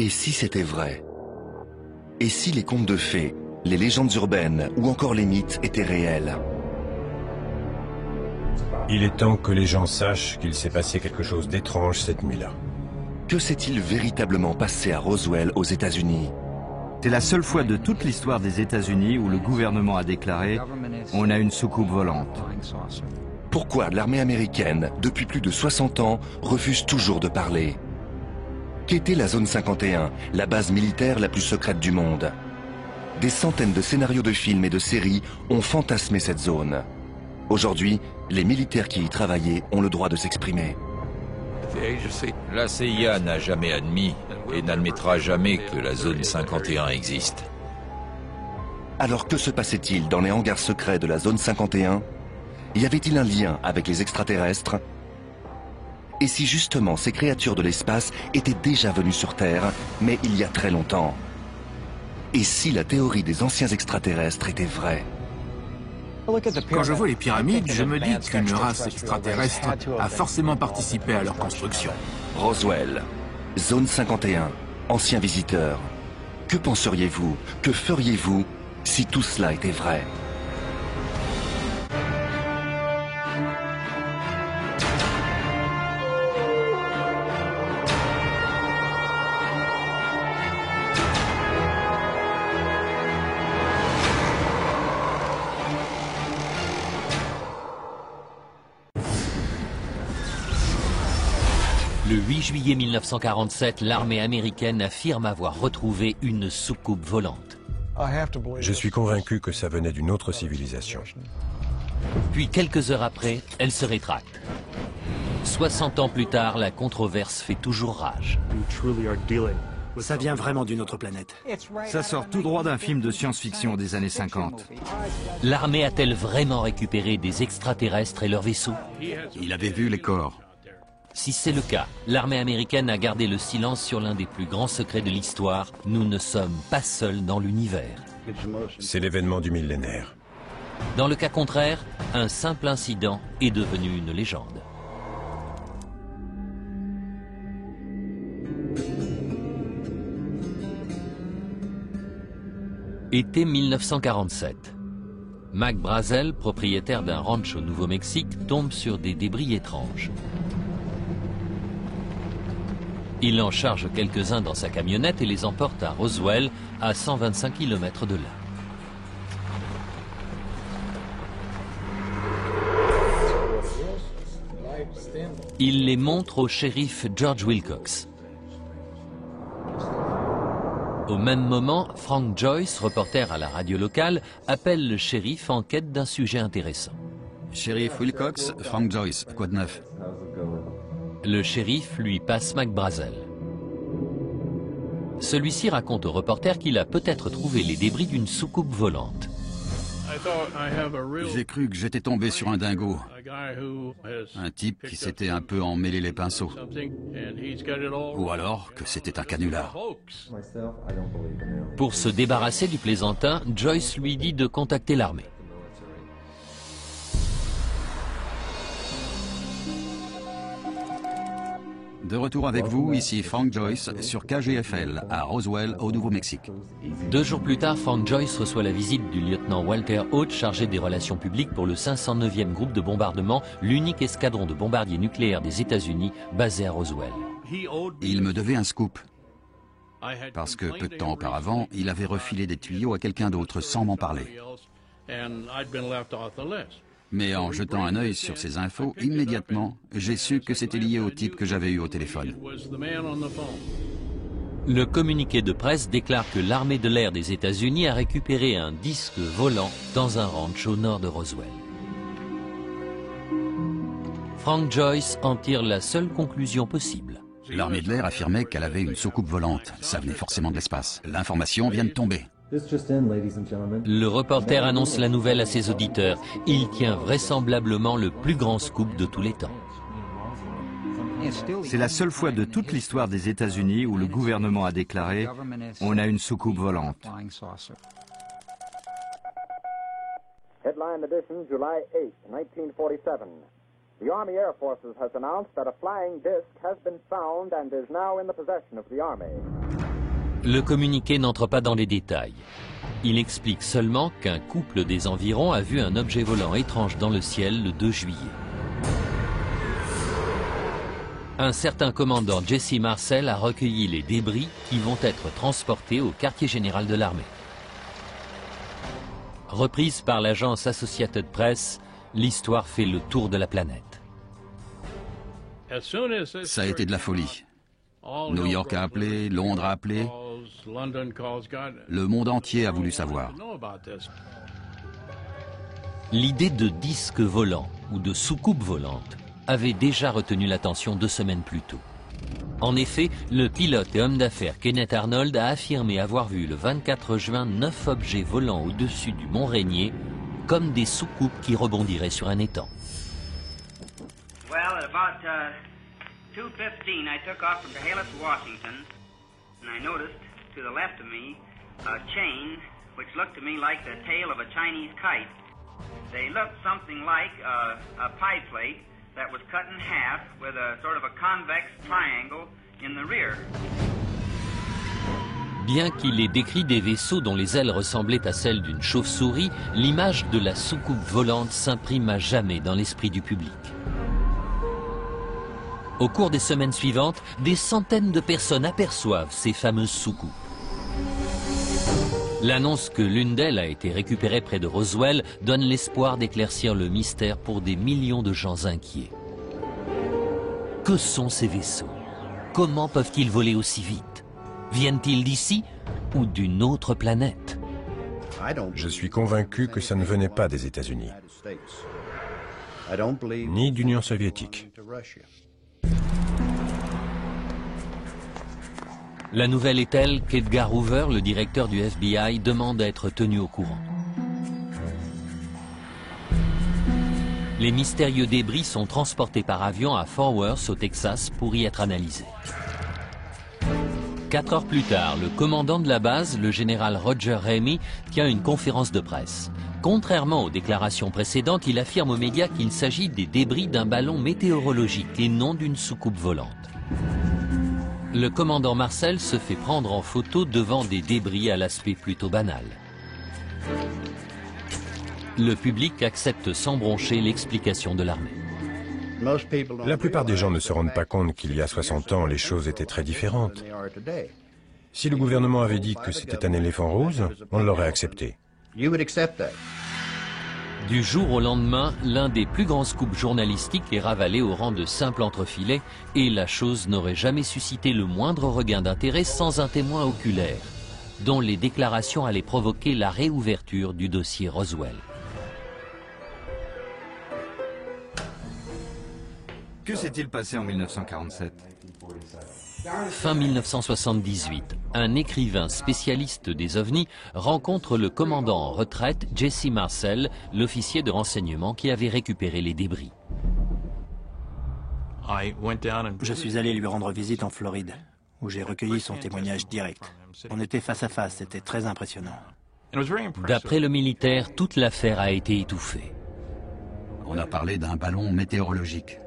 Et si c'était vrai? Et si les contes de fées, les légendes urbaines ou encore les mythes étaient réels? Il est temps que les gens sachent qu'il s'est passé quelque chose d'étrange cette nuit-là. Que s'est-il véritablement passé à Roswell, aux États-Unis? C'est la seule fois de toute l'histoire des États-Unis où le gouvernement a déclaré « On a une soucoupe volante ». Pourquoi l'armée américaine, depuis plus de 60 ans, refuse toujours de parler? Qu'était la zone 51, la base militaire la plus secrète du monde? Des centaines de scénarios de films et de séries ont fantasmé cette zone. Aujourd'hui, les militaires qui y travaillaient ont le droit de s'exprimer. La CIA n'a jamais admis et n'admettra jamais que la zone 51 existe. Alors que se passait-il dans les hangars secrets de la zone 51? Y avait-il un lien avec les extraterrestres? Et si justement ces créatures de l'espace étaient déjà venues sur Terre, mais il y a très longtemps? Et si la théorie des anciens extraterrestres était vraie? Quand je vois les pyramides, je me dis qu'une race extraterrestre a forcément participé à leur construction. Roswell, zone 51, anciens visiteurs. Que penseriez-vous, que feriez-vous si tout cela était vrai? Le 8 juillet 1947, l'armée américaine affirme avoir retrouvé une soucoupe volante. Je suis convaincu que ça venait d'une autre civilisation. Puis quelques heures après, elle se rétracte. 60 ans plus tard, la controverse fait toujours rage. Ça vient vraiment d'une autre planète. Ça sort tout droit d'un film de science-fiction des années 50. L'armée a-t-elle vraiment récupéré des extraterrestres et leurs vaisseaux? Il avait vu les corps. Si c'est le cas, l'armée américaine a gardé le silence sur l'un des plus grands secrets de l'histoire. Nous ne sommes pas seuls dans l'univers. C'est l'événement du millénaire. Dans le cas contraire, un simple incident est devenu une légende. Été 1947. Mac Brazel, propriétaire d'un ranch au Nouveau-Mexique, tombe sur des débris étranges. Il en charge quelques-uns dans sa camionnette et les emporte à Roswell, à 125 km de là. Il les montre au shérif George Wilcox. Au même moment, Frank Joyce, reporter à la radio locale, appelle le shérif en quête d'un sujet intéressant. Shérif Wilcox, Frank Joyce, quoi de neuf? Le shérif lui passe Mac Brazel. Celui-ci raconte au reporter qu'il a peut-être trouvé les débris d'une soucoupe volante. J'ai cru que j'étais tombé sur un dingo. Un type qui s'était un peu emmêlé les pinceaux. Ou alors que c'était un canular. Pour se débarrasser du plaisantin, Joyce lui dit de contacter l'armée. De retour avec vous, ici Frank Joyce sur KGFL à Roswell, au Nouveau-Mexique. 2 jours plus tard, Frank Joyce reçoit la visite du lieutenant Walter Haute, chargé des relations publiques pour le 509e groupe de bombardement, l'unique escadron de bombardiers nucléaires des États-Unis basé à Roswell. Il me devait un scoop. Parce que peu de temps auparavant, il avait refilé des tuyaux à quelqu'un d'autre sans m'en parler. Mais en jetant un œil sur ces infos, immédiatement, j'ai su que c'était lié au type que j'avais eu au téléphone. Le communiqué de presse déclare que l'armée de l'air des États-Unis a récupéré un disque volant dans un ranch au nord de Roswell. Frank Joyce en tire la seule conclusion possible. L'armée de l'air affirmait qu'elle avait une soucoupe volante. Ça venait forcément de l'espace. L'information vient de tomber. Le reporter annonce la nouvelle à ses auditeurs. Il tient vraisemblablement le plus grand scoop de tous les temps. C'est la seule fois de toute l'histoire des États-Unis où le gouvernement a déclaré « On a une soucoupe volante ». Headline edition, July 8, 1947. The Army Air Forces has announced that a flying disc has been found and is now in the possession of the Army. Le communiqué n'entre pas dans les détails. Il explique seulement qu'un couple des environs a vu un objet volant étrange dans le ciel le 2 juillet. Un certain commandant Jesse Marcel a recueilli les débris qui vont être transportés au quartier général de l'armée. Reprise par l'agence Associated Press, l'histoire fait le tour de la planète. Ça a été de la folie. New York a appelé, Londres a appelé. Le monde entier a voulu savoir. L'idée de disque volant ou de soucoupe volante avait déjà retenu l'attention 2 semaines plus tôt. En effet, le pilote et homme d'affaires Kenneth Arnold a affirmé avoir vu le 24 juin 9 objets volants au-dessus du mont Rainier, comme des soucoupes qui rebondiraient sur un étang. Well, at about 2:15, I took off from Chehalis, Washington, and I noticed to the left of me a chain which looked to me like the tail of a Chinese kite. They looked something like a pie plate that was cut in half with a sort of a convex triangle in the rear. Bien qu'il ait décrit des vaisseaux dont les ailes ressemblaient à celles d'une chauve-souris, l'image de la soucoupe volante s'imprime à jamais dans l'esprit du public. Au cours des semaines suivantes, des centaines de personnes aperçoivent ces fameuses soucoupes. L'annonce que l'une d'elles a été récupérée près de Roswell donne l'espoir d'éclaircir le mystère pour des millions de gens inquiets. Que sont ces vaisseaux? Comment peuvent-ils voler aussi vite? Viennent-ils d'ici ou d'une autre planète? Je suis convaincu que ça ne venait pas des États-Unis, ni d'Union soviétique. La nouvelle est telle qu'Edgar Hoover, le directeur du FBI, demande à être tenu au courant. Les mystérieux débris sont transportés par avion à Fort Worth, au Texas, pour y être analysés. 4 heures plus tard, le commandant de la base, le général Roger Ramey, tient une conférence de presse. Contrairement aux déclarations précédentes, il affirme aux médias qu'il s'agit des débris d'un ballon météorologique et non d'une soucoupe volante. Le commandant Marcel se fait prendre en photo devant des débris à l'aspect plutôt banal. Le public accepte sans broncher l'explication de l'armée. La plupart des gens ne se rendent pas compte qu'il y a 60 ans, les choses étaient très différentes. Si le gouvernement avait dit que c'était un éléphant rose, on l'aurait accepté. Du jour au lendemain, l'un des plus grands scoops journalistiques est ravalé au rang de simple entrefilet et la chose n'aurait jamais suscité le moindre regain d'intérêt sans un témoin oculaire, dont les déclarations allaient provoquer la réouverture du dossier Roswell. Que s'est-il passé en 1947 ? Fin 1978, un écrivain spécialiste des ovnis rencontre le commandant en retraite Jesse Marcel, l'officier de renseignement qui avait récupéré les débris. Je suis allé lui rendre visite en Floride, où j'ai recueilli son témoignage direct. On était face à face, c'était très impressionnant. D'après le militaire, toute l'affaire a été étouffée. On a parlé d'un ballon météorologique.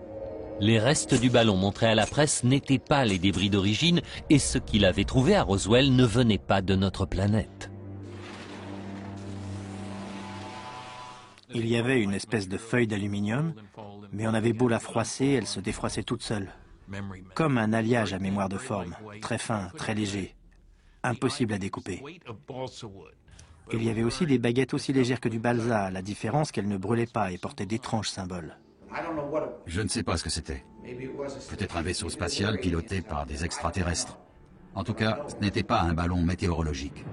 Les restes du ballon montrés à la presse n'étaient pas les débris d'origine et ce qu'il avait trouvé à Roswell ne venait pas de notre planète. Il y avait une espèce de feuille d'aluminium, mais on avait beau la froisser, elle se défroissait toute seule. Comme un alliage à mémoire de forme, très fin, très léger, impossible à découper. Il y avait aussi des baguettes aussi légères que du balsa, la différence qu'elles ne brûlaient pas et portaient d'étranges symboles. Je ne sais pas ce que c'était. Peut-être un vaisseau spatial piloté par des extraterrestres. En tout cas, ce n'était pas un ballon météorologique.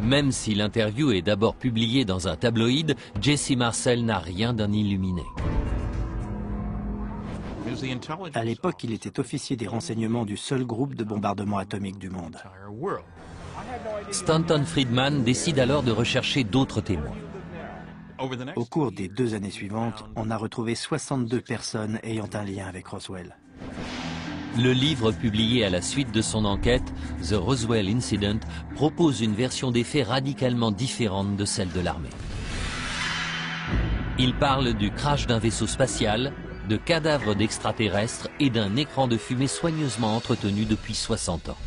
Même si l'interview est d'abord publiée dans un tabloïd, Jesse Marcel n'a rien d'un illuminé. À l'époque, il était officier des renseignements du seul groupe de bombardement atomique du monde. Stanton Friedman décide alors de rechercher d'autres témoins. Au cours des 2 années suivantes, on a retrouvé 62 personnes ayant un lien avec Roswell. Le livre publié à la suite de son enquête, The Roswell Incident, propose une version des faits radicalement différente de celle de l'armée. Il parle du crash d'un vaisseau spatial, de cadavres d'extraterrestres et d'un écran de fumée soigneusement entretenu depuis 60 ans.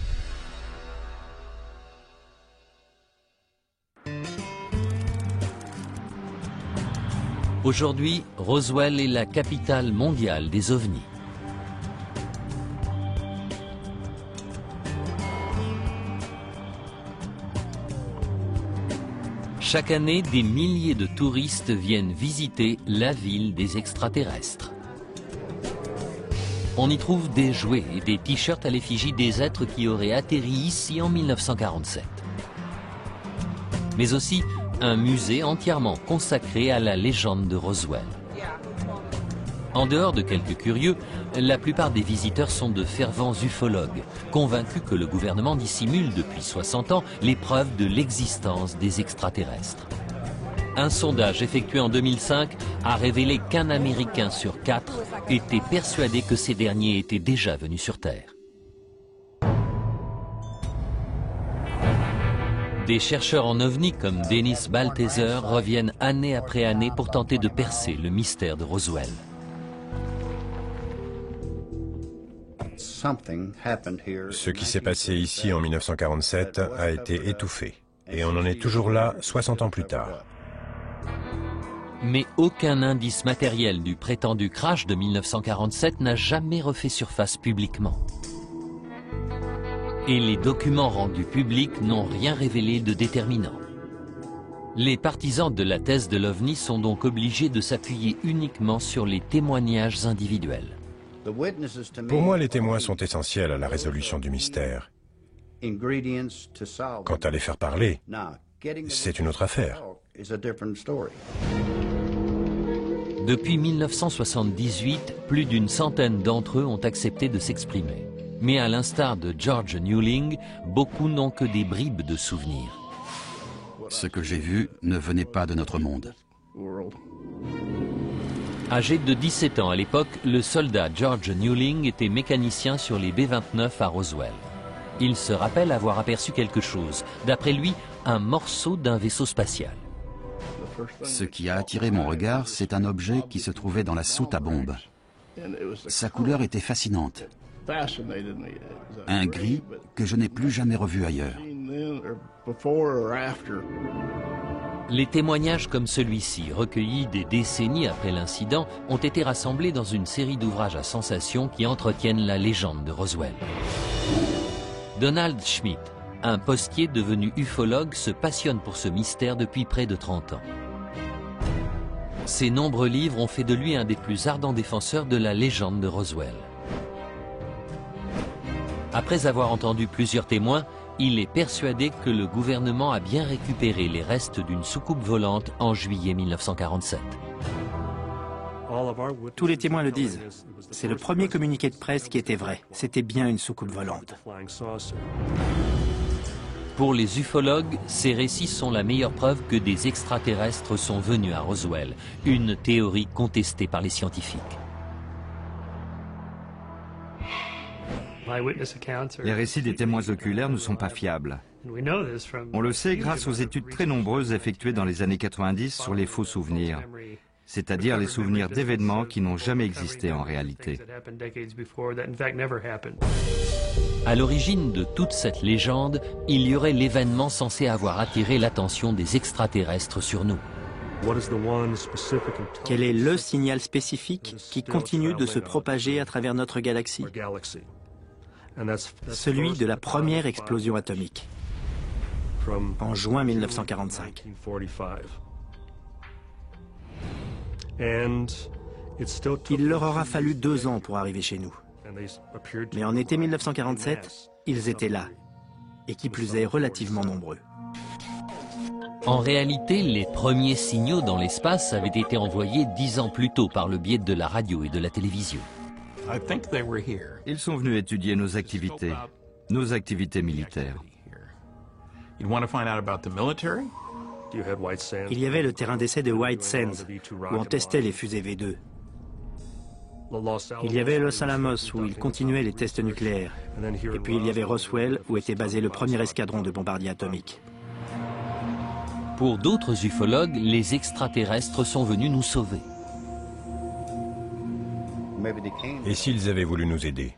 Aujourd'hui, Roswell est la capitale mondiale des ovnis. Chaque année, des milliers de touristes viennent visiter la ville des extraterrestres. On y trouve des jouets et des t-shirts à l'effigie des êtres qui auraient atterri ici en 1947. Mais aussi un musée entièrement consacré à la légende de Roswell. En dehors de quelques curieux, la plupart des visiteurs sont de fervents ufologues, convaincus que le gouvernement dissimule depuis 60 ans les preuves de l'existence des extraterrestres. Un sondage effectué en 2005 a révélé qu'un Américain sur 4 était persuadé que ces derniers étaient déjà venus sur Terre. Des chercheurs en ovnis comme Dennis Balthaser reviennent année après année pour tenter de percer le mystère de Roswell. Ce qui s'est passé ici en 1947 a été étouffé. Et on en est toujours là 60 ans plus tard. Mais aucun indice matériel du prétendu crash de 1947 n'a jamais refait surface publiquement. Et les documents rendus publics n'ont rien révélé de déterminant. Les partisans de la thèse de l'OVNI sont donc obligés de s'appuyer uniquement sur les témoignages individuels. Pour moi, les témoins sont essentiels à la résolution du mystère. Quant à les faire parler, c'est une autre affaire. Depuis 1978, plus d'une centaine d'entre eux ont accepté de s'exprimer. Mais à l'instar de George Newling, beaucoup n'ont que des bribes de souvenirs. Ce que j'ai vu ne venait pas de notre monde. Âgé de 17 ans à l'époque, le soldat George Newling était mécanicien sur les B-29 à Roswell. Il se rappelle avoir aperçu quelque chose, d'après lui, un morceau d'un vaisseau spatial. Ce qui a attiré mon regard, c'est un objet qui se trouvait dans la soute à bombe. Sa couleur était fascinante. Un gris que je n'ai plus jamais revu ailleurs. Les témoignages comme celui-ci, recueillis des décennies après l'incident, ont été rassemblés dans une série d'ouvrages à sensation qui entretiennent la légende de Roswell. Donald Schmitt, un postier devenu ufologue, se passionne pour ce mystère depuis près de 30 ans. Ses nombreux livres ont fait de lui un des plus ardents défenseurs de la légende de Roswell. Après avoir entendu plusieurs témoins, il est persuadé que le gouvernement a bien récupéré les restes d'une soucoupe volante en juillet 1947. Tous les témoins le disent. C'est le premier communiqué de presse qui était vrai. C'était bien une soucoupe volante. Pour les ufologues, ces récits sont la meilleure preuve que des extraterrestres sont venus à Roswell, une théorie contestée par les scientifiques. Les récits des témoins oculaires ne sont pas fiables. On le sait grâce aux études très nombreuses effectuées dans les années 90 sur les faux souvenirs, c'est-à-dire les souvenirs d'événements qui n'ont jamais existé en réalité. À l'origine de toute cette légende, il y aurait l'événement censé avoir attiré l'attention des extraterrestres sur nous. Quel est le signal spécifique qui continue de se propager à travers notre galaxie? Celui de la première explosion atomique, en juin 1945. Il leur aura fallu 2 ans pour arriver chez nous. Mais en été 1947, ils étaient là, et qui plus est relativement nombreux. En réalité, les premiers signaux dans l'espace avaient été envoyés 10 ans plus tôt par le biais de la radio et de la télévision. Ils sont venus étudier nos activités militaires. Il y avait le terrain d'essai de White Sands, où on testait les fusées V2. Il y avait Los Alamos, où ils continuaient les tests nucléaires. Et puis il y avait Roswell, où était basé le premier escadron de bombardiers atomiques. Pour d'autres ufologues, les extraterrestres sont venus nous sauver. Et s'ils avaient voulu nous aider?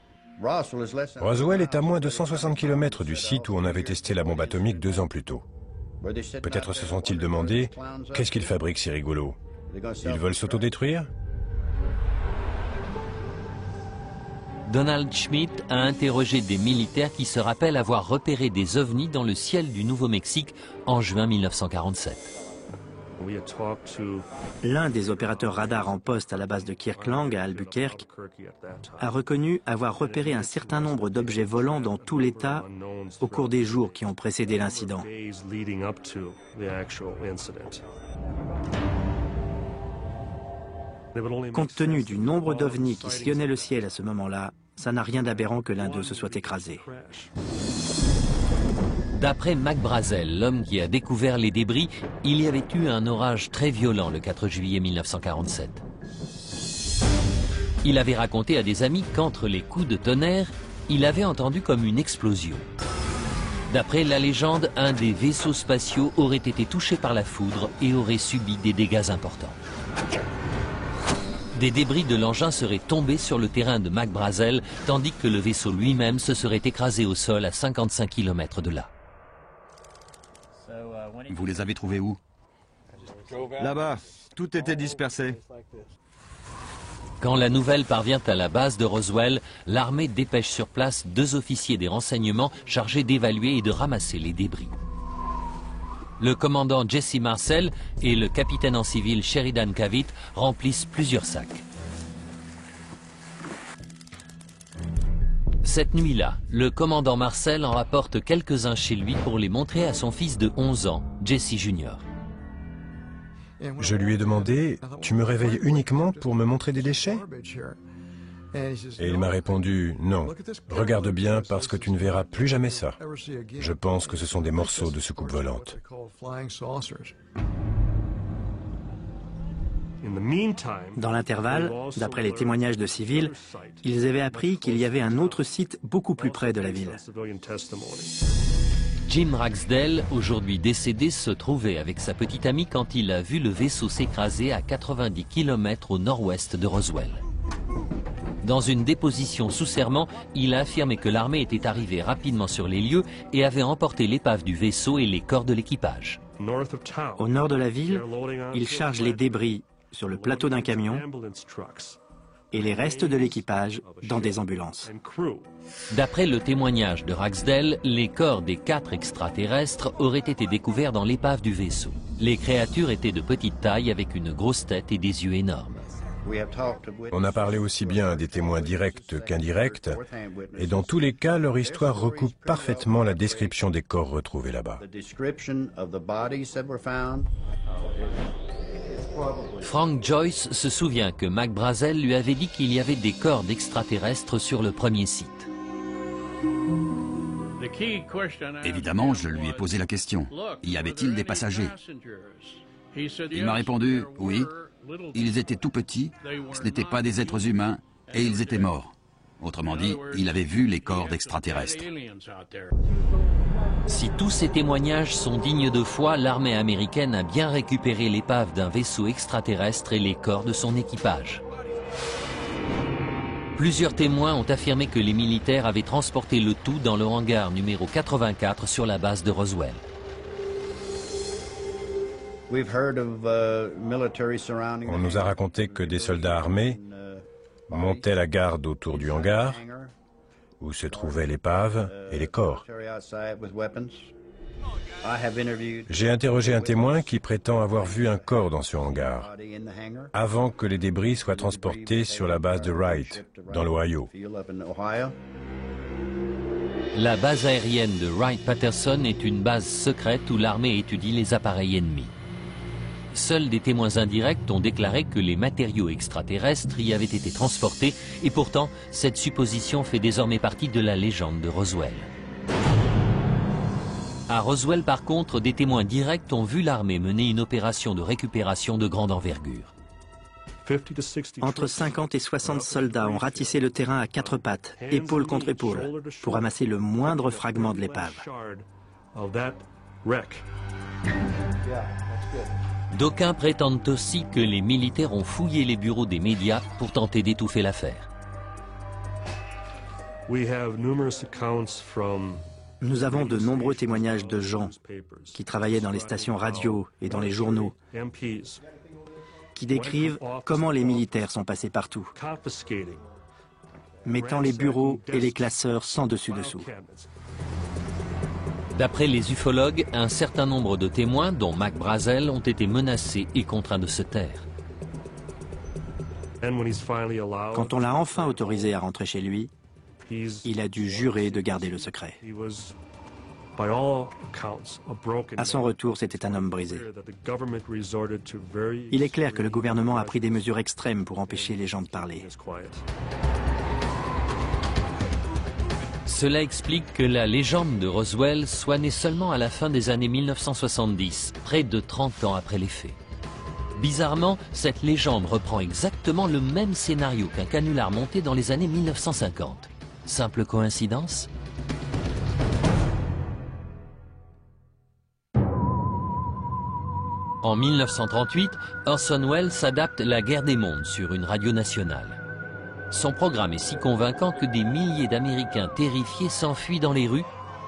Roswell est à moins de 160 km du site où on avait testé la bombe atomique 2 ans plus tôt. Peut-être se sont-ils demandé, qu'est-ce qu'ils fabriquent ces rigolos? Ils veulent s'autodétruire? Donald Schmitt a interrogé des militaires qui se rappellent avoir repéré des ovnis dans le ciel du Nouveau-Mexique en juin 1947. L'un des opérateurs radars en poste à la base de Kirkland à Albuquerque a reconnu avoir repéré un certain nombre d'objets volants dans tout l'État au cours des jours qui ont précédé l'incident. Compte tenu du nombre d'ovnis qui sillonnaient le ciel à ce moment-là, ça n'a rien d'aberrant que l'un d'eux se soit écrasé. D'après Mac Brazel, l'homme qui a découvert les débris, il y avait eu un orage très violent le 4 juillet 1947. Il avait raconté à des amis qu'entre les coups de tonnerre, il avait entendu comme une explosion. D'après la légende, un des vaisseaux spatiaux aurait été touché par la foudre et aurait subi des dégâts importants. Des débris de l'engin seraient tombés sur le terrain de Mac Brazel, tandis que le vaisseau lui-même se serait écrasé au sol à 55 km de là. Vous les avez trouvés où? Là-bas, tout était dispersé. Quand la nouvelle parvient à la base de Roswell, l'armée dépêche sur place 2 officiers des renseignements chargés d'évaluer et de ramasser les débris. Le commandant Jesse Marcel et le capitaine en civil Sheridan Cavitt remplissent plusieurs sacs. Cette nuit-là, le commandant Marcel en rapporte quelques-uns chez lui pour les montrer à son fils de 11 ans, Jesse Jr. Je lui ai demandé, « Tu me réveilles uniquement pour me montrer des déchets ?» Et il m'a répondu, « Non, regarde bien parce que tu ne verras plus jamais ça. Je pense que ce sont des morceaux de soucoupe volante. » Dans l'intervalle, d'après les témoignages de civils, ils avaient appris qu'il y avait un autre site beaucoup plus près de la ville. Jim Ragsdale, aujourd'hui décédé, se trouvait avec sa petite amie quand il a vu le vaisseau s'écraser à 90 km au nord-ouest de Roswell. Dans une déposition sous serment, il a affirmé que l'armée était arrivée rapidement sur les lieux et avait emporté l'épave du vaisseau et les corps de l'équipage. Au nord de la ville, ils chargent les débris sur le plateau d'un camion et les restes de l'équipage dans des ambulances. D'après le témoignage de Ragsdale, les corps des 4 extraterrestres auraient été découverts dans l'épave du vaisseau. Les créatures étaient de petite taille avec une grosse tête et des yeux énormes. On a parlé aussi bien à des témoins directs qu'indirects, et dans tous les cas, leur histoire recoupe parfaitement la description des corps retrouvés là-bas. Frank Joyce se souvient que Mac Brazel lui avait dit qu'il y avait des corps d'extraterrestres sur le premier site. Évidemment, je lui ai posé la question. Y avait-il des passagers? Il m'a répondu, oui. Ils étaient tout petits, ce n'étaient pas des êtres humains, et ils étaient morts. Autrement dit, il avait vu les corps d'extraterrestres. Si tous ces témoignages sont dignes de foi, l'armée américaine a bien récupéré l'épave d'un vaisseau extraterrestre et les corps de son équipage. Plusieurs témoins ont affirmé que les militaires avaient transporté le tout dans le hangar numéro 84 sur la base de Roswell. On nous a raconté que des soldats armés montaient la garde autour du hangar, où se trouvaient l'épave et les corps. J'ai interrogé un témoin qui prétend avoir vu un corps dans ce hangar, avant que les débris soient transportés sur la base de Wright, dans l'Ohio. La base aérienne de Wright-Patterson est une base secrète où l'armée étudie les appareils ennemis. Seuls des témoins indirects ont déclaré que les matériaux extraterrestres y avaient été transportés et pourtant, cette supposition fait désormais partie de la légende de Roswell. À Roswell, par contre, des témoins directs ont vu l'armée mener une opération de récupération de grande envergure. Entre 50 et 60 soldats ont ratissé le terrain à 4 pattes, épaule contre épaule, pour ramasser le moindre fragment de l'épave. D'aucuns prétendent aussi que les militaires ont fouillé les bureaux des médias pour tenter d'étouffer l'affaire. Nous avons de nombreux témoignages de gens qui travaillaient dans les stations radio et dans les journaux, qui décrivent comment les militaires sont passés partout, mettant les bureaux et les classeurs sans dessus-dessous. D'après les ufologues, un certain nombre de témoins, dont Mac Brazel, ont été menacés et contraints de se taire. Quand on l'a enfin autorisé à rentrer chez lui, il a dû jurer de garder le secret. À son retour, c'était un homme brisé. Il est clair que le gouvernement a pris des mesures extrêmes pour empêcher les gens de parler. Cela explique que la légende de Roswell soit née seulement à la fin des années 1970, près de 30 ans après les faits. Bizarrement, cette légende reprend exactement le même scénario qu'un canular monté dans les années 1950. Simple coïncidence ? En 1938, Orson Welles adapte La Guerre des mondes sur une radio nationale. Son programme est si convaincant que des milliers d'Américains terrifiés s'enfuient dans les rues,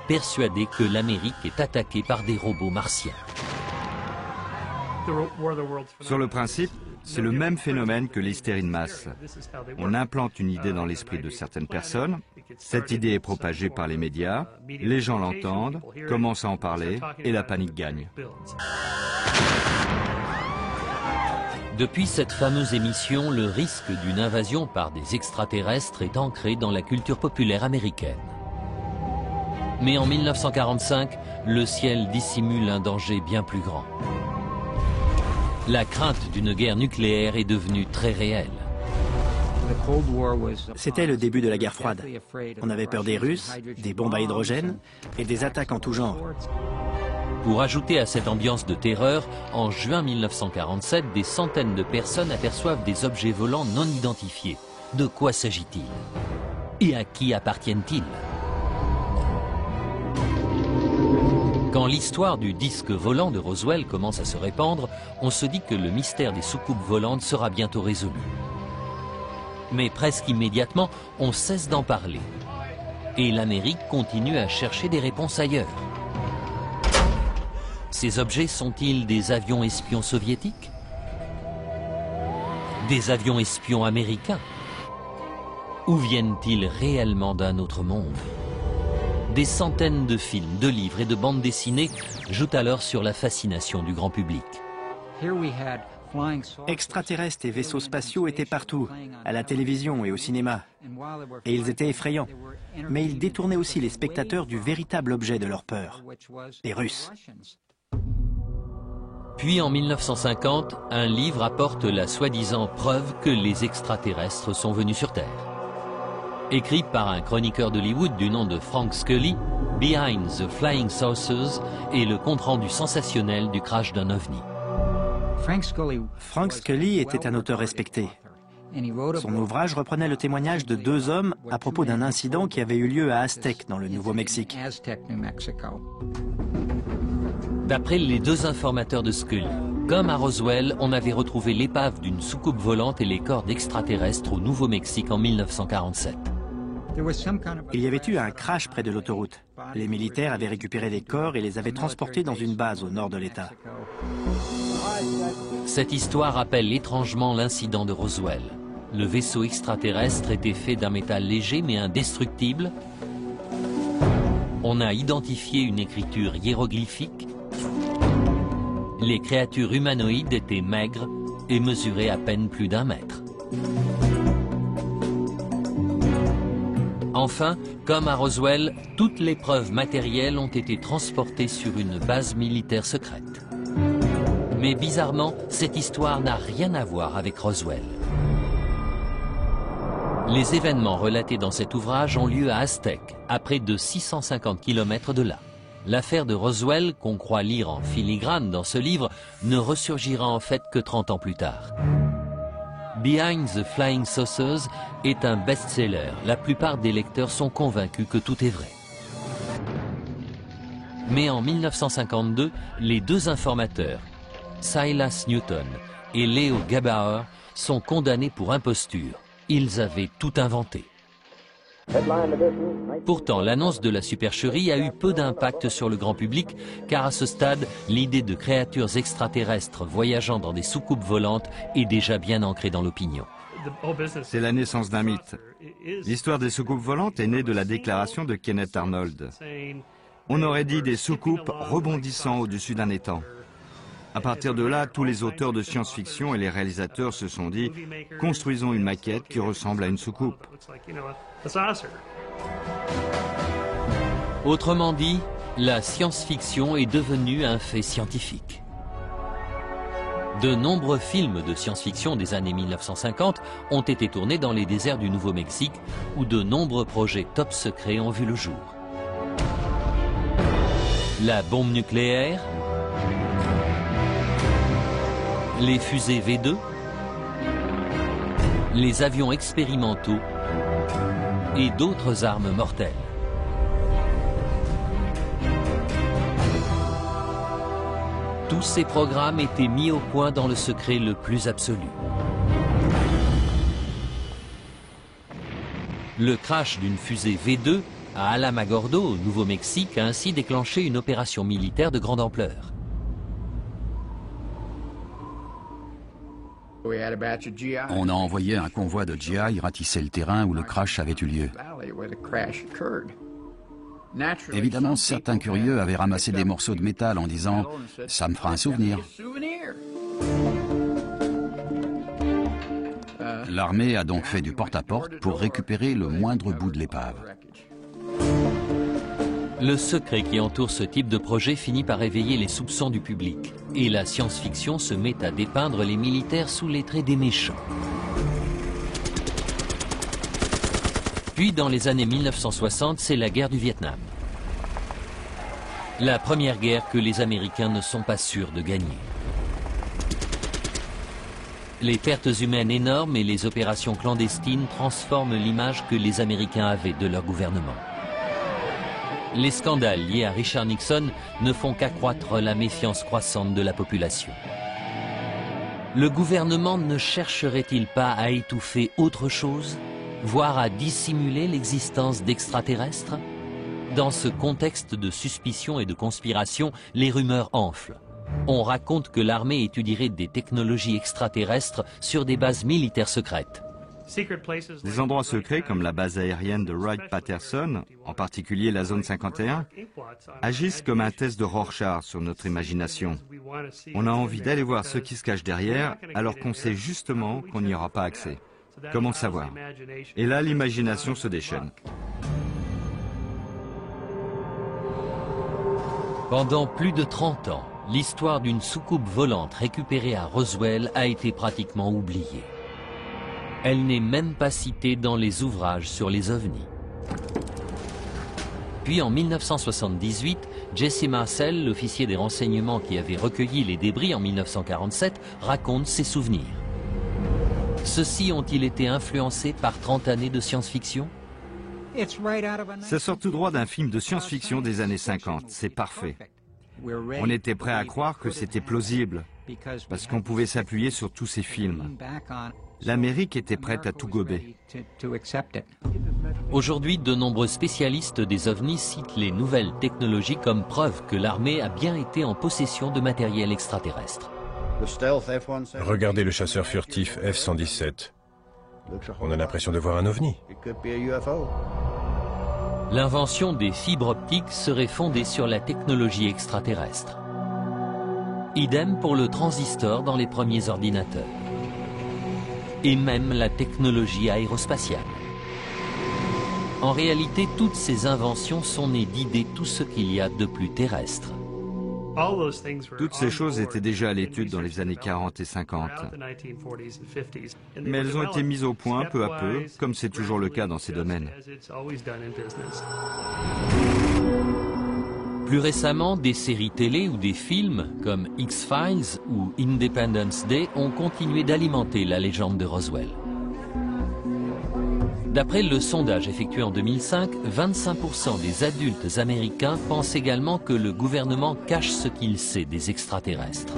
persuadés que l'Amérique est attaquée par des robots martiens. Sur le principe, c'est le même phénomène que l'hystérie de masse. On implante une idée dans l'esprit de certaines personnes, cette idée est propagée par les médias, les gens l'entendent, commencent à en parler et la panique gagne. Depuis cette fameuse émission, le risque d'une invasion par des extraterrestres est ancré dans la culture populaire américaine. Mais en 1945, le ciel dissimule un danger bien plus grand. La crainte d'une guerre nucléaire est devenue très réelle. C'était le début de la guerre froide. On avait peur des Russes, des bombes à hydrogène et des attaques en tout genre. Pour ajouter à cette ambiance de terreur, en juin 1947, des centaines de personnes aperçoivent des objets volants non identifiés. De quoi s'agit-il? Et à qui appartiennent-ils? Quand l'histoire du disque volant de Roswell commence à se répandre, on se dit que le mystère des soucoupes volantes sera bientôt résolu. Mais presque immédiatement, on cesse d'en parler. Et l'Amérique continue à chercher des réponses ailleurs. Ces objets sont-ils des avions espions soviétiques? Des avions espions américains? Ou viennent-ils réellement d'un autre monde? Des centaines de films, de livres et de bandes dessinées jouent alors sur la fascination du grand public. Extraterrestres et vaisseaux spatiaux étaient partout, à la télévision et au cinéma. Et ils étaient effrayants. Mais ils détournaient aussi les spectateurs du véritable objet de leur peur, les Russes. Puis en 1950, un livre apporte la soi-disant preuve que les extraterrestres sont venus sur Terre. Écrit par un chroniqueur d'Hollywood du nom de Frank Scully, Behind the Flying Saucers est le compte-rendu sensationnel du crash d'un ovni. Frank Scully était un auteur respecté. Son ouvrage reprenait le témoignage de deux hommes à propos d'un incident qui avait eu lieu à Aztec, dans le Nouveau-Mexique. D'après les deux informateurs de Scully, comme à Roswell, on avait retrouvé l'épave d'une soucoupe volante et les corps d'extraterrestres au Nouveau-Mexique en 1947. Il y avait eu un crash près de l'autoroute. Les militaires avaient récupéré des corps et les avaient transportés dans une base au nord de l'État. Cette histoire rappelle étrangement l'incident de Roswell. Le vaisseau extraterrestre était fait d'un métal léger mais indestructible. On a identifié une écriture hiéroglyphique. Les créatures humanoïdes étaient maigres et mesuraient à peine plus d'1 mètre. Enfin, comme à Roswell, toutes les preuves matérielles ont été transportées sur une base militaire secrète. Mais bizarrement, cette histoire n'a rien à voir avec Roswell. Les événements relatés dans cet ouvrage ont lieu à Aztec, à près de 650 km de là. L'affaire de Roswell, qu'on croit lire en filigrane dans ce livre, ne ressurgira en fait que 30 ans plus tard. Behind the Flying Saucers est un best-seller. La plupart des lecteurs sont convaincus que tout est vrai. Mais en 1952, les deux informateurs, Silas Newton et Leo Gabauer, sont condamnés pour imposture. Ils avaient tout inventé. Pourtant, l'annonce de la supercherie a eu peu d'impact sur le grand public, car à ce stade, l'idée de créatures extraterrestres voyageant dans des soucoupes volantes est déjà bien ancrée dans l'opinion. C'est la naissance d'un mythe. L'histoire des soucoupes volantes est née de la déclaration de Kenneth Arnold. On aurait dit des soucoupes rebondissant au-dessus d'un étang. À partir de là, tous les auteurs de science-fiction et les réalisateurs se sont dit « Construisons une maquette qui ressemble à une soucoupe ». Autrement dit, la science-fiction est devenue un fait scientifique. De nombreux films de science-fiction des années 1950 ont été tournés dans les déserts du Nouveau-Mexique, où de nombreux projets top secrets ont vu le jour. La bombe nucléaire, les fusées V2, les avions expérimentaux et d'autres armes mortelles. Tous ces programmes étaient mis au point dans le secret le plus absolu. Le crash d'une fusée V2 à Alamogordo, au Nouveau-Mexique, a ainsi déclenché une opération militaire de grande ampleur. On a envoyé un convoi de GI ratisser le terrain où le crash avait eu lieu. Évidemment, certains curieux avaient ramassé des morceaux de métal en disant « ça me fera un souvenir ». L'armée a donc fait du porte-à-porte pour récupérer le moindre bout de l'épave. Le secret qui entoure ce type de projet finit par éveiller les soupçons du public. Et la science-fiction se met à dépeindre les militaires sous les traits des méchants. Puis, dans les années 1960, c'est la guerre du Vietnam. La première guerre que les Américains ne sont pas sûrs de gagner. Les pertes humaines énormes et les opérations clandestines transforment l'image que les Américains avaient de leur gouvernement. Les scandales liés à Richard Nixon ne font qu'accroître la méfiance croissante de la population. Le gouvernement ne chercherait-il pas à étouffer autre chose, voire à dissimuler l'existence d'extraterrestres? Dans ce contexte de suspicion et de conspiration, les rumeurs enflent. On raconte que l'armée étudierait des technologies extraterrestres sur des bases militaires secrètes. Des endroits secrets comme la base aérienne de Wright-Patterson, en particulier la zone 51, agissent comme un test de Rorschach sur notre imagination. On a envie d'aller voir ce qui se cache derrière, alors qu'on sait justement qu'on n'y aura pas accès. Comment savoir? Et là, l'imagination se déchaîne. Pendant plus de 30 ans, l'histoire d'une soucoupe volante récupérée à Roswell a été pratiquement oubliée. Elle n'est même pas citée dans les ouvrages sur les ovnis. Puis en 1978, Jesse Marcel, l'officier des renseignements qui avait recueilli les débris en 1947, raconte ses souvenirs. Ceux-ci ont-ils été influencés par 30 années de science-fiction? Ça sort tout droit d'un film de science-fiction des années 50, c'est parfait. On était prêt à croire que c'était plausible, parce qu'on pouvait s'appuyer sur tous ces films. L'Amérique était prête à tout gober. Aujourd'hui, de nombreux spécialistes des ovnis citent les nouvelles technologies comme preuve que l'armée a bien été en possession de matériel extraterrestre. Regardez le chasseur furtif F-117. On a l'impression de voir un ovni. L'invention des fibres optiques serait fondée sur la technologie extraterrestre. Idem pour le transistor dans les premiers ordinateurs. Et même la technologie aérospatiale. En réalité, toutes ces inventions sont nées d'idées tout ce qu'il y a de plus terrestre. Toutes ces choses étaient déjà à l'étude dans les années 40 et 50. Mais elles ont été mises au point peu à peu, comme c'est toujours le cas dans ces domaines. Plus récemment, des séries télé ou des films comme X-Files ou Independence Day ont continué d'alimenter la légende de Roswell. D'après le sondage effectué en 2005, 25% des adultes américains pensent également que le gouvernement cache ce qu'il sait des extraterrestres.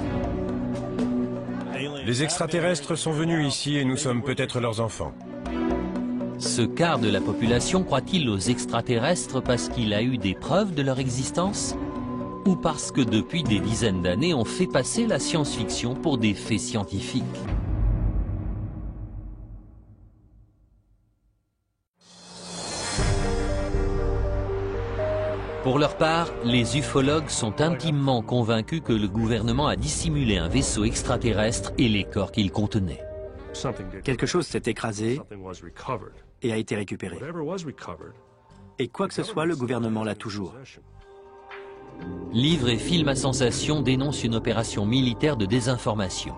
Les extraterrestres sont venus ici et nous sommes peut-être leurs enfants. Ce quart de la population croit-il aux extraterrestres parce qu'il a eu des preuves de leur existence? Ou parce que depuis des dizaines d'années, on fait passer la science-fiction pour des faits scientifiques? Pour leur part, les ufologues sont intimement convaincus que le gouvernement a dissimulé un vaisseau extraterrestre et les corps qu'il contenait. Quelque chose s'est écrasé et a été récupéré. Et quoi que ce soit, le gouvernement l'a toujours. Livres et films à sensation dénoncent une opération militaire de désinformation.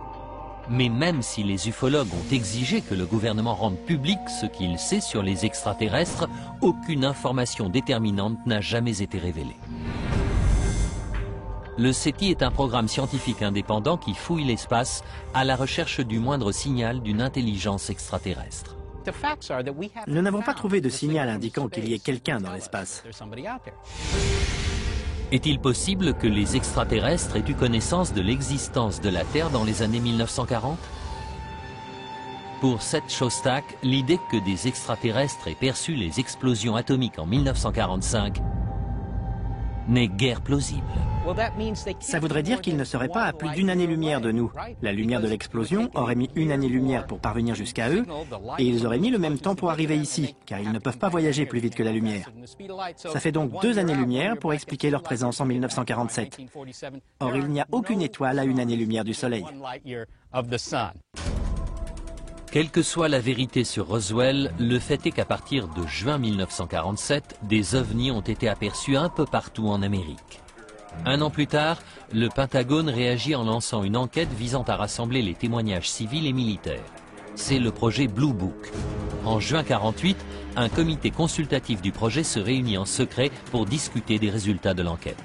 Mais même si les ufologues ont exigé que le gouvernement rende public ce qu'il sait sur les extraterrestres, aucune information déterminante n'a jamais été révélée. Le SETI est un programme scientifique indépendant qui fouille l'espace à la recherche du moindre signal d'une intelligence extraterrestre. Nous n'avons pas trouvé de signal indiquant qu'il y ait quelqu'un dans l'espace. Est-il possible que les extraterrestres aient eu connaissance de l'existence de la Terre dans les années 1940? Pour Seth Shostak, l'idée que des extraterrestres aient perçu les explosions atomiques en 1945 n'est guère plausible. Ça voudrait dire qu'ils ne seraient pas à plus d'une année-lumière de nous. La lumière de l'explosion aurait mis une année-lumière pour parvenir jusqu'à eux, et ils auraient mis le même temps pour arriver ici, car ils ne peuvent pas voyager plus vite que la lumière. Ça fait donc 2 années-lumière pour expliquer leur présence en 1947. Or, il n'y a aucune étoile à une année-lumière du Soleil. Quelle que soit la vérité sur Roswell, le fait est qu'à partir de juin 1947, des ovnis ont été aperçus un peu partout en Amérique. Un an plus tard, le Pentagone réagit en lançant une enquête visant à rassembler les témoignages civils et militaires. C'est le projet Blue Book. En juin 1948, un comité consultatif du projet se réunit en secret pour discuter des résultats de l'enquête.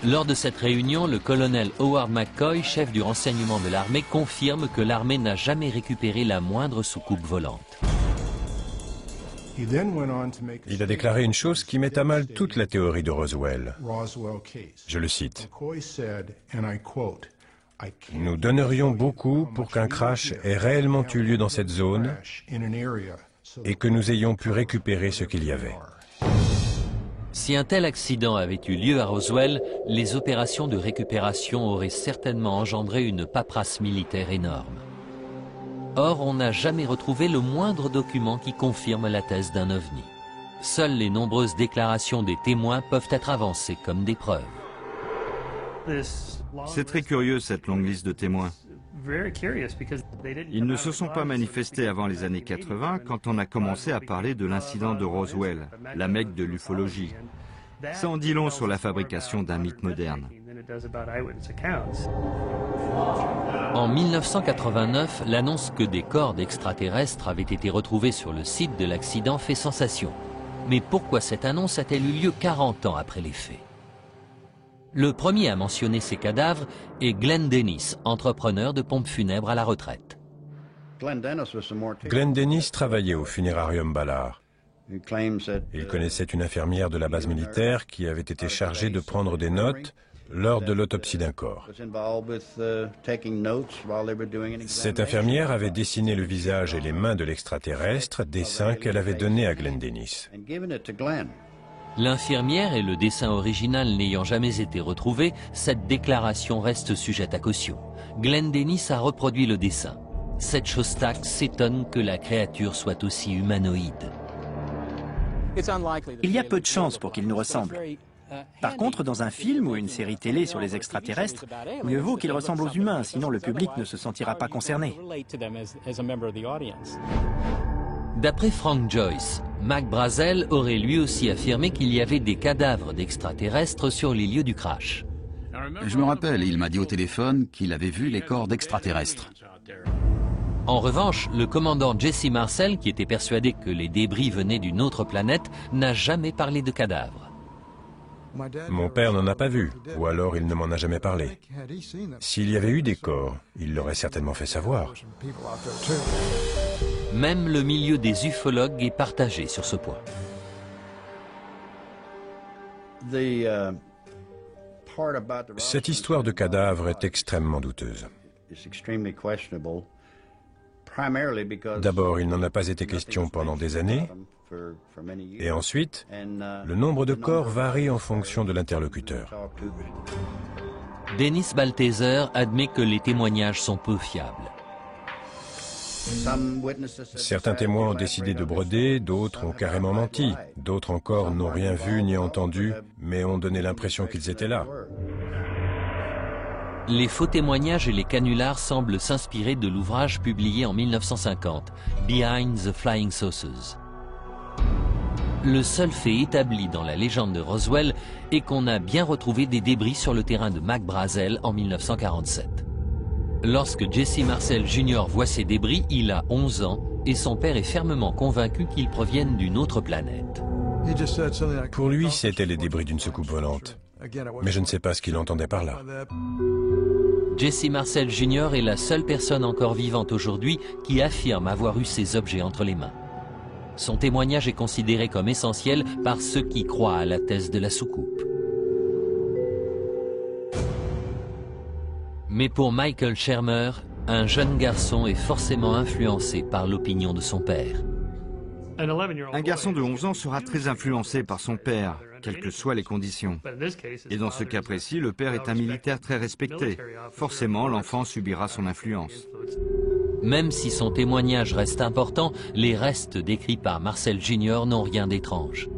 Lors de cette réunion, le colonel Howard McCoy, chef du renseignement de l'armée, confirme que l'armée n'a jamais récupéré la moindre soucoupe volante. Il a déclaré une chose qui met à mal toute la théorie de Roswell. Je le cite. « Nous donnerions beaucoup pour qu'un crash ait réellement eu lieu dans cette zone et que nous ayons pu récupérer ce qu'il y avait. » Si un tel accident avait eu lieu à Roswell, les opérations de récupération auraient certainement engendré une paperasse militaire énorme. Or, on n'a jamais retrouvé le moindre document qui confirme la thèse d'un ovni. Seules les nombreuses déclarations des témoins peuvent être avancées comme des preuves. C'est très curieux cette longue liste de témoins. Ils ne se sont pas manifestés avant les années 80 quand on a commencé à parler de l'incident de Roswell, la Mecque de l'ufologie. Ça en dit long sur la fabrication d'un mythe moderne. En 1989, l'annonce que des corps d'extraterrestres avaient été retrouvés sur le site de l'accident fait sensation. Mais pourquoi cette annonce a-t-elle eu lieu 40 ans après les faits? Le premier à mentionner ces cadavres est Glenn Dennis, entrepreneur de pompes funèbres à la retraite. Glenn Dennis travaillait au funérarium Ballard. Il connaissait une infirmière de la base militaire qui avait été chargée de prendre des notes lors de l'autopsie d'un corps. Cette infirmière avait dessiné le visage et les mains de l'extraterrestre, dessin qu'elle avait donné à Glenn Dennis. L'infirmière et le dessin original n'ayant jamais été retrouvés, cette déclaration reste sujette à caution. Glenn Dennis a reproduit le dessin. Seth Shostak s'étonne que la créature soit aussi humanoïde. Il y a peu de chances pour qu'il nous ressemble. Par contre, dans un film ou une série télé sur les extraterrestres, mieux vaut qu'il ressemble aux humains, sinon le public ne se sentira pas concerné. D'après Frank Joyce, Mac Brazel aurait lui aussi affirmé qu'il y avait des cadavres d'extraterrestres sur les lieux du crash. Je me rappelle, il m'a dit au téléphone qu'il avait vu les corps d'extraterrestres. En revanche, le commandant Jesse Marcel, qui était persuadé que les débris venaient d'une autre planète, n'a jamais parlé de cadavres. Mon père n'en a pas vu, ou alors il ne m'en a jamais parlé. S'il y avait eu des corps, il l'aurait certainement fait savoir. Même le milieu des ufologues est partagé sur ce point. Cette histoire de cadavre est extrêmement douteuse. D'abord, il n'en a pas été question pendant des années, et ensuite, le nombre de corps varie en fonction de l'interlocuteur. Dennis Balthazar admet que les témoignages sont peu fiables. Certains témoins ont décidé de broder, d'autres ont carrément menti, d'autres encore n'ont rien vu ni entendu, mais ont donné l'impression qu'ils étaient là. Les faux témoignages et les canulars semblent s'inspirer de l'ouvrage publié en 1950, Behind the Flying Saucers. Le seul fait établi dans la légende de Roswell est qu'on a bien retrouvé des débris sur le terrain de Mac Brazel en 1947. Lorsque Jesse Marcel Jr. voit ces débris, il a 11 ans et son père est fermement convaincu qu'ils proviennent d'une autre planète. Pour lui, c'étaient les débris d'une soucoupe volante. Mais je ne sais pas ce qu'il entendait par là. Jesse Marcel Jr. est la seule personne encore vivante aujourd'hui qui affirme avoir eu ces objets entre les mains. Son témoignage est considéré comme essentiel par ceux qui croient à la thèse de la soucoupe. Mais pour Michael Shermer, un jeune garçon est forcément influencé par l'opinion de son père. Un garçon de 11 ans sera très influencé par son père, quelles que soient les conditions. Et dans ce cas précis, le père est un militaire très respecté. Forcément, l'enfant subira son influence. Même si son témoignage reste important, les restes décrits par Marcel Jr. n'ont rien d'étrange.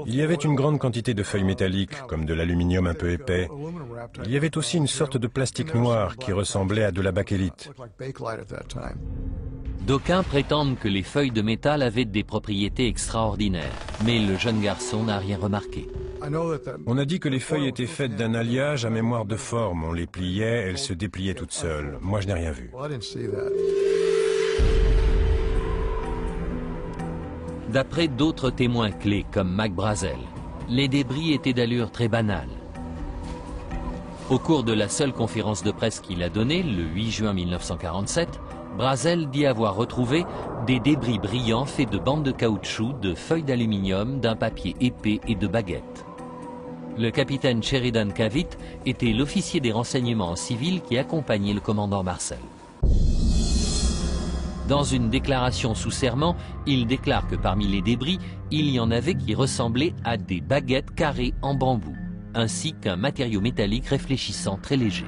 Il y avait une grande quantité de feuilles métalliques, comme de l'aluminium un peu épais. Il y avait aussi une sorte de plastique noir qui ressemblait à de la bakélite. D'aucuns prétendent que les feuilles de métal avaient des propriétés extraordinaires, mais le jeune garçon n'a rien remarqué. On a dit que les feuilles étaient faites d'un alliage à mémoire de forme. On les pliait, elles se dépliaient toutes seules. Moi, je n'ai rien vu. D'après d'autres témoins clés, comme Mac Brazel, les débris étaient d'allure très banale. Au cours de la seule conférence de presse qu'il a donnée, le 8 juin 1947, Brazel dit avoir retrouvé des débris brillants faits de bandes de caoutchouc, de feuilles d'aluminium, d'un papier épais et de baguettes. Le capitaine Sheridan Cavitt était l'officier des renseignements civils qui accompagnait le commandant Marcel. Dans une déclaration sous serment, il déclare que parmi les débris, il y en avait qui ressemblaient à des baguettes carrées en bambou, ainsi qu'un matériau métallique réfléchissant très léger.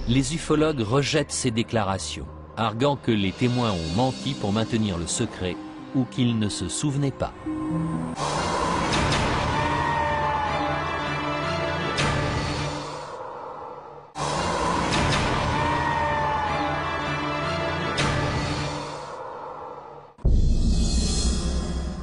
Les ufologues rejettent ces déclarations, arguant que les témoins ont menti pour maintenir le secret ou qu'ils ne se souvenaient pas.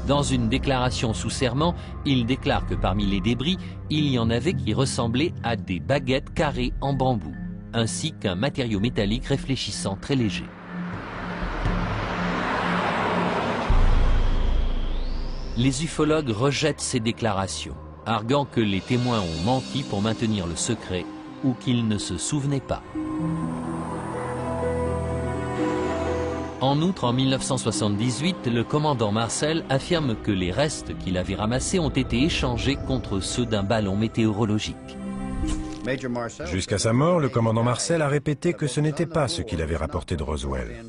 Dans une déclaration sous serment, il déclare que parmi les débris, il y en avait qui ressemblaient à des baguettes carrées en bambou, ainsi qu'un matériau métallique réfléchissant très léger. Les ufologues rejettent ces déclarations, arguant que les témoins ont menti pour maintenir le secret ou qu'ils ne se souvenaient pas. En outre, en 1978, le commandant Marcel affirme que les restes qu'il avait ramassés ont été échangés contre ceux d'un ballon météorologique. Jusqu'à sa mort, le commandant Marcel a répété que ce n'était pas ce qu'il avait rapporté de Roswell.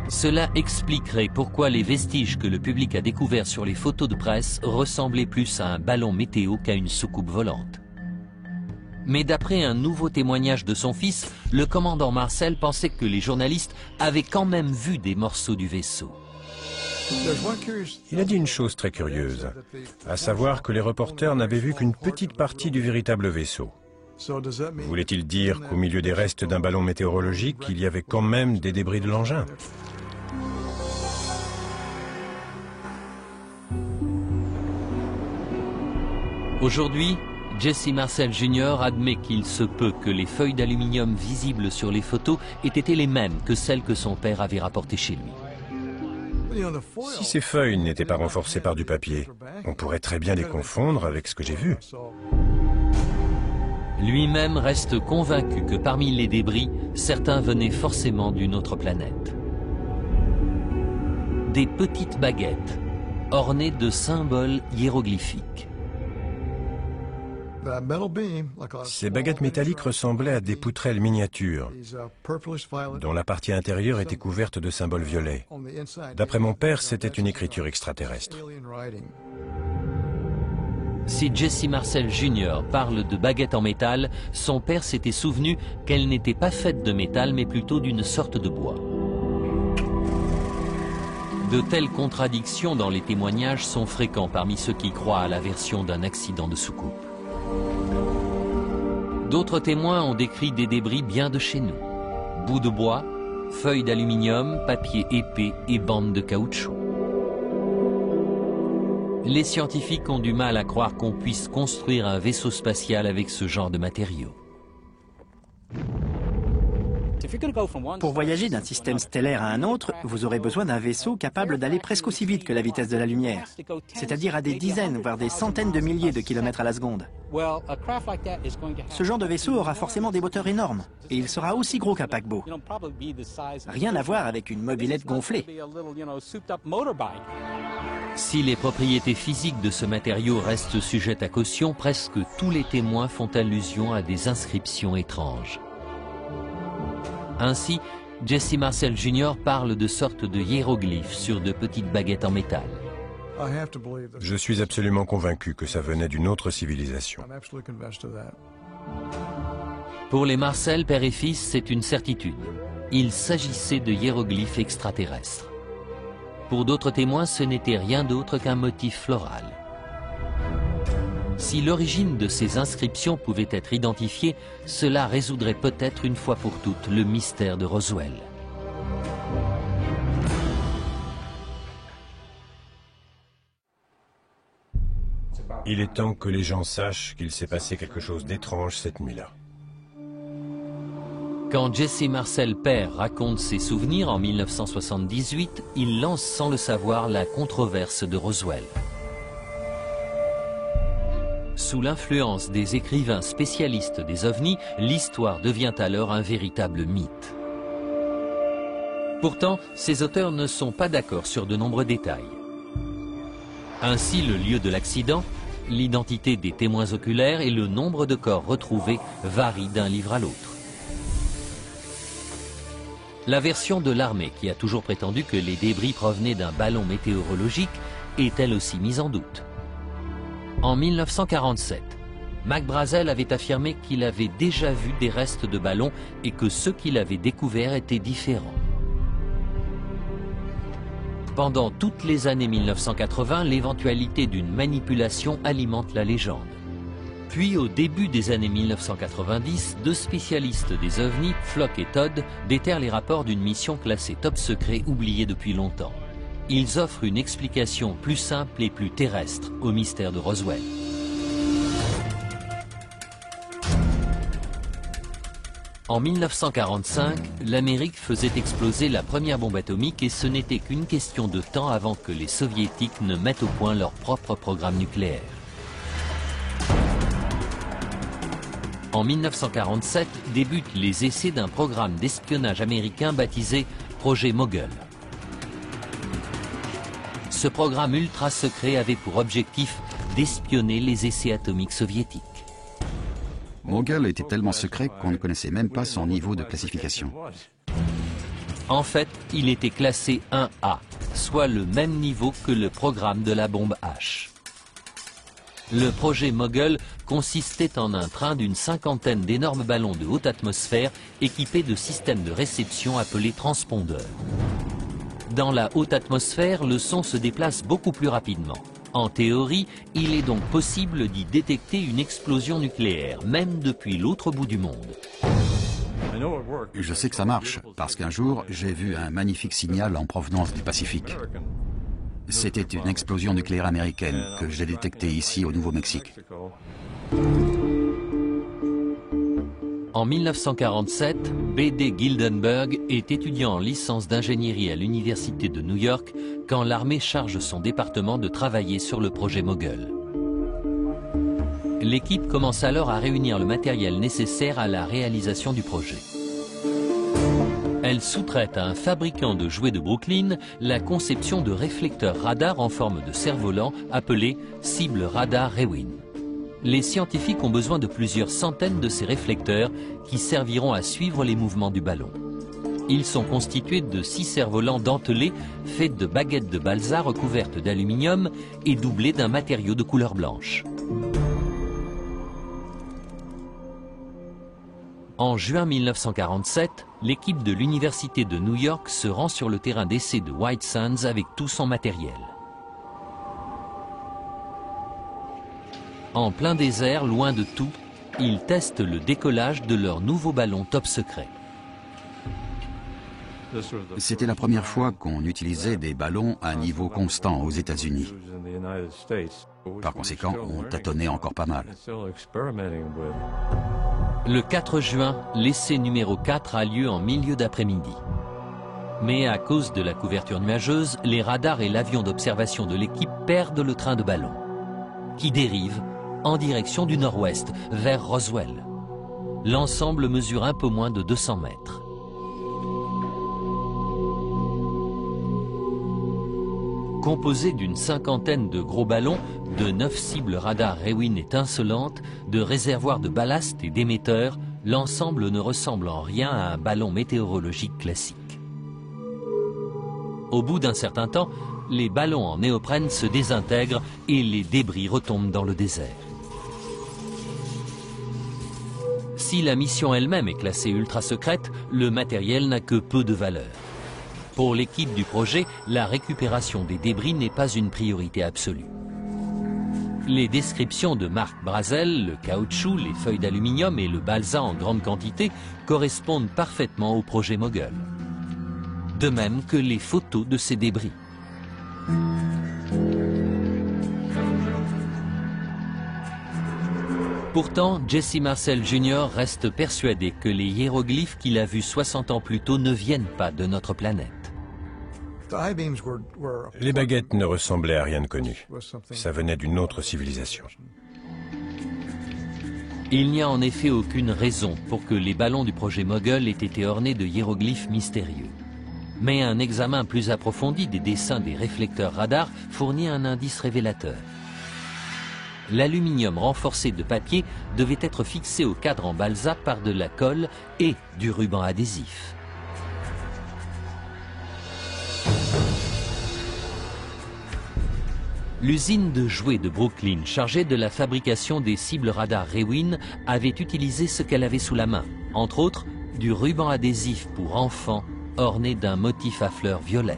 Cela expliquerait pourquoi les vestiges que le public a découverts sur les photos de presse ressemblaient plus à un ballon météo qu'à une soucoupe volante. Mais d'après un nouveau témoignage de son fils, le commandant Marcel pensait que les journalistes avaient quand même vu des morceaux du vaisseau. Il a dit une chose très curieuse, à savoir que les reporters n'avaient vu qu'une petite partie du véritable vaisseau. Voulait-il dire qu'au milieu des restes d'un ballon météorologique, il y avait quand même des débris de l'engin ? Aujourd'hui, Jesse Marcel Jr. admet qu'il se peut que les feuilles d'aluminium visibles sur les photos aient été les mêmes que celles que son père avait rapportées chez lui. Si ces feuilles n'étaient pas renforcées par du papier, on pourrait très bien les confondre avec ce que j'ai vu. Lui-même reste convaincu que parmi les débris, certains venaient forcément d'une autre planète. Des petites baguettes ornées de symboles hiéroglyphiques. Ces baguettes métalliques ressemblaient à des poutrelles miniatures, dont la partie intérieure était couverte de symboles violets. D'après mon père, c'était une écriture extraterrestre. Si Jesse Marcel Jr. parle de baguettes en métal, son père s'était souvenu qu'elles n'étaient pas faites de métal mais plutôt d'une sorte de bois. De telles contradictions dans les témoignages sont fréquents parmi ceux qui croient à la version d'un accident de soucoupe. D'autres témoins ont décrit des débris bien de chez nous. Bouts de bois, feuilles d'aluminium, papier épais et bandes de caoutchouc. Les scientifiques ont du mal à croire qu'on puisse construire un vaisseau spatial avec ce genre de matériaux. Pour voyager d'un système stellaire à un autre, vous aurez besoin d'un vaisseau capable d'aller presque aussi vite que la vitesse de la lumière, c'est-à-dire à des dizaines, voire des centaines de milliers de kilomètres à la seconde. Ce genre de vaisseau aura forcément des moteurs énormes, et il sera aussi gros qu'un paquebot. Rien à voir avec une mobilette gonflée. Si les propriétés physiques de ce matériau restent sujettes à caution, presque tous les témoins font allusion à des inscriptions étranges. Ainsi, Jesse Marcel Jr. parle de sortes de hiéroglyphes sur de petites baguettes en métal. Je suis absolument convaincu que ça venait d'une autre civilisation. Pour les Marcel, père et fils, c'est une certitude. Il s'agissait de hiéroglyphes extraterrestres. Pour d'autres témoins, ce n'était rien d'autre qu'un motif floral. Si l'origine de ces inscriptions pouvait être identifiée, cela résoudrait peut-être une fois pour toutes le mystère de Roswell. Il est temps que les gens sachent qu'il s'est passé quelque chose d'étrange cette nuit-là. Quand Jesse Marcel père raconte ses souvenirs en 1978, il lance sans le savoir la controverse de Roswell. Sous l'influence des écrivains spécialistes des ovnis, l'histoire devient alors un véritable mythe. Pourtant, ces auteurs ne sont pas d'accord sur de nombreux détails. Ainsi, le lieu de l'accident, l'identité des témoins oculaires et le nombre de corps retrouvés varient d'un livre à l'autre. La version de l'armée, qui a toujours prétendu que les débris provenaient d'un ballon météorologique, est elle aussi mise en doute. En 1947, Mac Brazel avait affirmé qu'il avait déjà vu des restes de ballons et que ceux qu'il avait découverts étaient différents. Pendant toutes les années 1980, l'éventualité d'une manipulation alimente la légende. Puis, au début des années 1990, deux spécialistes des ovnis, Flock et Todd, déterrent les rapports d'une mission classée top secret oubliée depuis longtemps. Ils offrent une explication plus simple et plus terrestre au mystère de Roswell. En 1945, l'Amérique faisait exploser la première bombe atomique et ce n'était qu'une question de temps avant que les Soviétiques ne mettent au point leur propre programme nucléaire. En 1947, débutent les essais d'un programme d'espionnage américain baptisé Projet Mogul. Ce programme ultra secret avait pour objectif d'espionner les essais atomiques soviétiques. Mogul était tellement secret qu'on ne connaissait même pas son niveau de classification. En fait, il était classé 1A, soit le même niveau que le programme de la bombe H. Le projet Mogul consistait en un train d'une cinquantaine d'énormes ballons de haute atmosphère équipés de systèmes de réception appelés transpondeurs. Dans la haute atmosphère, le son se déplace beaucoup plus rapidement. En théorie, il est donc possible d'y détecter une explosion nucléaire, même depuis l'autre bout du monde. Je sais que ça marche, parce qu'un jour, j'ai vu un magnifique signal en provenance du Pacifique. C'était une explosion nucléaire américaine que j'ai détectée ici au Nouveau-Mexique. En 1947, B.D. Gildenberg est étudiant en licence d'ingénierie à l'Université de New York quand l'armée charge son département de travailler sur le projet Mogul. L'équipe commence alors à réunir le matériel nécessaire à la réalisation du projet. Elle sous-traite à un fabricant de jouets de Brooklyn la conception de réflecteurs radar en forme de cerf-volant appelés cibles radar Rewin. Les scientifiques ont besoin de plusieurs centaines de ces réflecteurs qui serviront à suivre les mouvements du ballon. Ils sont constitués de 6 cerfs-volants dentelés faits de baguettes de balsa recouvertes d'aluminium et doublés d'un matériau de couleur blanche. En juin 1947, l'équipe de l'Université de New York se rend sur le terrain d'essai de White Sands avec tout son matériel. En plein désert, loin de tout, ils testent le décollage de leur nouveau ballon top secret. C'était la première fois qu'on utilisait des ballons à niveau constant aux États-Unis. Par conséquent, on tâtonnait encore pas mal. Le 4 juin, l'essai numéro 4 a lieu en milieu d'après-midi. Mais à cause de la couverture nuageuse, les radars et l'avion d'observation de l'équipe perdent le train de ballon, qui dérive en direction du nord-ouest, vers Roswell. L'ensemble mesure un peu moins de 200 mètres. Composé d'une 50aine de gros ballons, de 9 cibles radar Rewin étincelantes, de réservoirs de ballast et d'émetteurs, l'ensemble ne ressemble en rien à un ballon météorologique classique. Au bout d'un certain temps, les ballons en néoprène se désintègrent et les débris retombent dans le désert. Si la mission elle-même est classée ultra secrète, le matériel n'a que peu de valeur. Pour l'équipe du projet, la récupération des débris n'est pas une priorité absolue. Les descriptions de Marc Brazel, le caoutchouc, les feuilles d'aluminium et le balsa en grande quantité correspondent parfaitement au projet Mogul. De même que les photos de ces débris. Pourtant, Jesse Marcel Jr. reste persuadé que les hiéroglyphes qu'il a vus 60 ans plus tôt ne viennent pas de notre planète. Les baguettes ne ressemblaient à rien de connu. Ça venait d'une autre civilisation. Il n'y a en effet aucune raison pour que les ballons du projet Mogul aient été ornés de hiéroglyphes mystérieux. Mais un examen plus approfondi des dessins des réflecteurs radars fournit un indice révélateur. L'aluminium renforcé de papier devait être fixé au cadre en balsa par de la colle et du ruban adhésif. L'usine de jouets de Brooklyn, chargée de la fabrication des cibles radar Rewin, avait utilisé ce qu'elle avait sous la main, entre autres du ruban adhésif pour enfants orné d'un motif à fleurs violettes.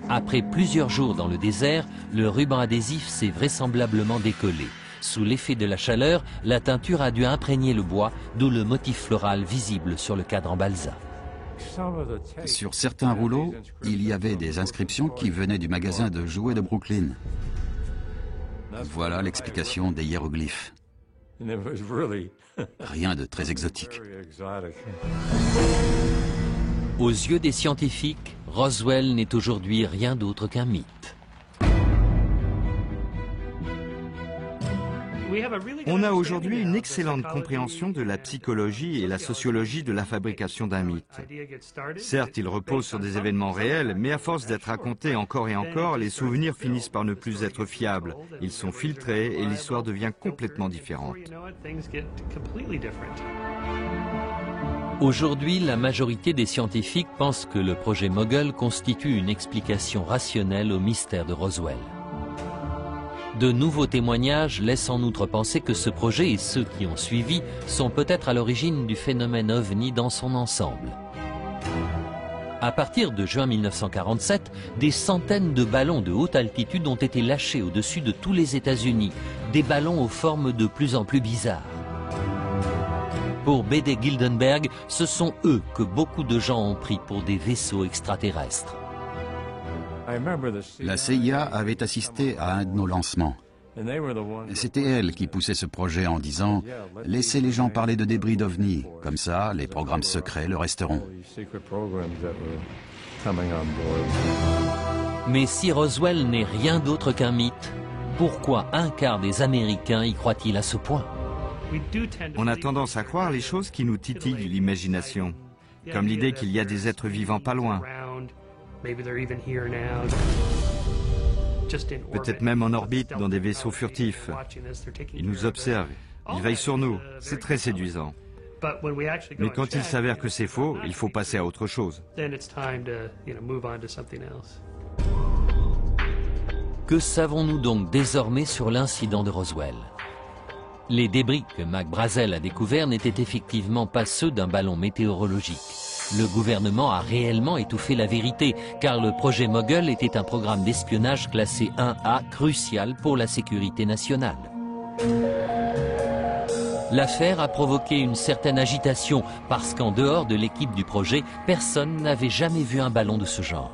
Après plusieurs jours dans le désert, le ruban adhésif s'est vraisemblablement décollé. Sous l'effet de la chaleur, la teinture a dû imprégner le bois, d'où le motif floral visible sur le cadre en balsa. Sur certains rouleaux, il y avait des inscriptions qui venaient du magasin de jouets de Brooklyn. Voilà l'explication des hiéroglyphes. Rien de très exotique. Aux yeux des scientifiques, Roswell n'est aujourd'hui rien d'autre qu'un mythe. On a aujourd'hui une excellente compréhension de la psychologie et la sociologie de la fabrication d'un mythe. Certes, il repose sur des événements réels, mais à force d'être racontés encore et encore, les souvenirs finissent par ne plus être fiables. Ils sont filtrés et l'histoire devient complètement différente. Aujourd'hui, la majorité des scientifiques pensent que le projet Mogul constitue une explication rationnelle au mystère de Roswell. De nouveaux témoignages laissent en outre penser que ce projet et ceux qui ont suivi sont peut-être à l'origine du phénomène OVNI dans son ensemble. À partir de juin 1947, des centaines de ballons de haute altitude ont été lâchés au-dessus de tous les États-Unis, des ballons aux formes de plus en plus bizarres. Pour B.D. Gildenberg, ce sont eux que beaucoup de gens ont pris pour des vaisseaux extraterrestres. La CIA avait assisté à un de nos lancements. C'était elle qui poussait ce projet en disant « Laissez les gens parler de débris d'OVNI, comme ça, les programmes secrets le resteront. » Mais si Roswell n'est rien d'autre qu'un mythe, pourquoi un quart des Américains y croient-ils à ce point? On a tendance à croire les choses qui nous titillent l'imagination, comme l'idée qu'il y a des êtres vivants pas loin. peut-être même en orbite dans des vaisseaux furtifs. Ils nous observent, ils veillent sur nous, c'est très séduisant. Mais quand il s'avère que c'est faux, il faut passer à autre chose. Que savons-nous donc désormais sur l'incident de Roswell? Les débris que Mac Brazel a découverts n'étaient effectivement pas ceux d'un ballon météorologique. Le gouvernement a réellement étouffé la vérité, car le projet Mogul était un programme d'espionnage classé 1A crucial pour la sécurité nationale. L'affaire a provoqué une certaine agitation, parce qu'en dehors de l'équipe du projet, personne n'avait jamais vu un ballon de ce genre.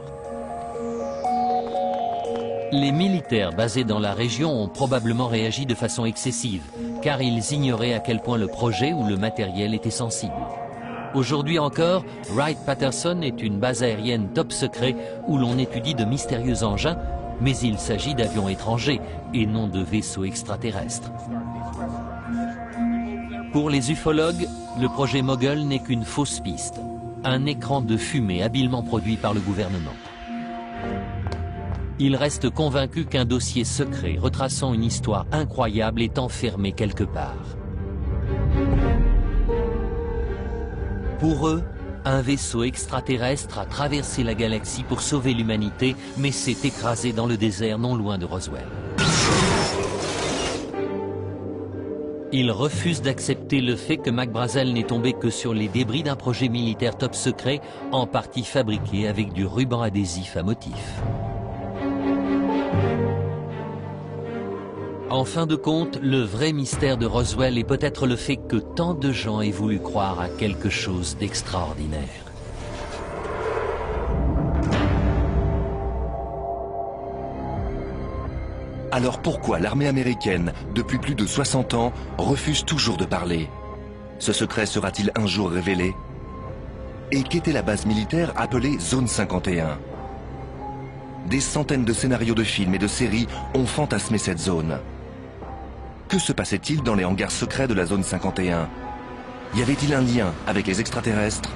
Les militaires basés dans la région ont probablement réagi de façon excessive, car ils ignoraient à quel point le projet ou le matériel était sensible. Aujourd'hui encore, Wright-Patterson est une base aérienne top secret où l'on étudie de mystérieux engins, mais il s'agit d'avions étrangers et non de vaisseaux extraterrestres. Pour les ufologues, le projet Mogul n'est qu'une fausse piste, un écran de fumée habilement produit par le gouvernement. Ils restent convaincus qu'un dossier secret retraçant une histoire incroyable est enfermé quelque part. Pour eux, un vaisseau extraterrestre a traversé la galaxie pour sauver l'humanité, mais s'est écrasé dans le désert non loin de Roswell. Ils refusent d'accepter le fait que Mac Brazel n'est tombé que sur les débris d'un projet militaire top secret, en partie fabriqué avec du ruban adhésif à motif. En fin de compte, le vrai mystère de Roswell est peut-être le fait que tant de gens aient voulu croire à quelque chose d'extraordinaire. Alors pourquoi l'armée américaine, depuis plus de 60 ans, refuse toujours de parler? Ce secret sera-t-il un jour révélé? Et qu'était la base militaire appelée Zone 51? Des centaines de scénarios de films et de séries ont fantasmé cette zone. Que se passait-il dans les hangars secrets de la Zone 51? Y avait-il un lien avec les extraterrestres?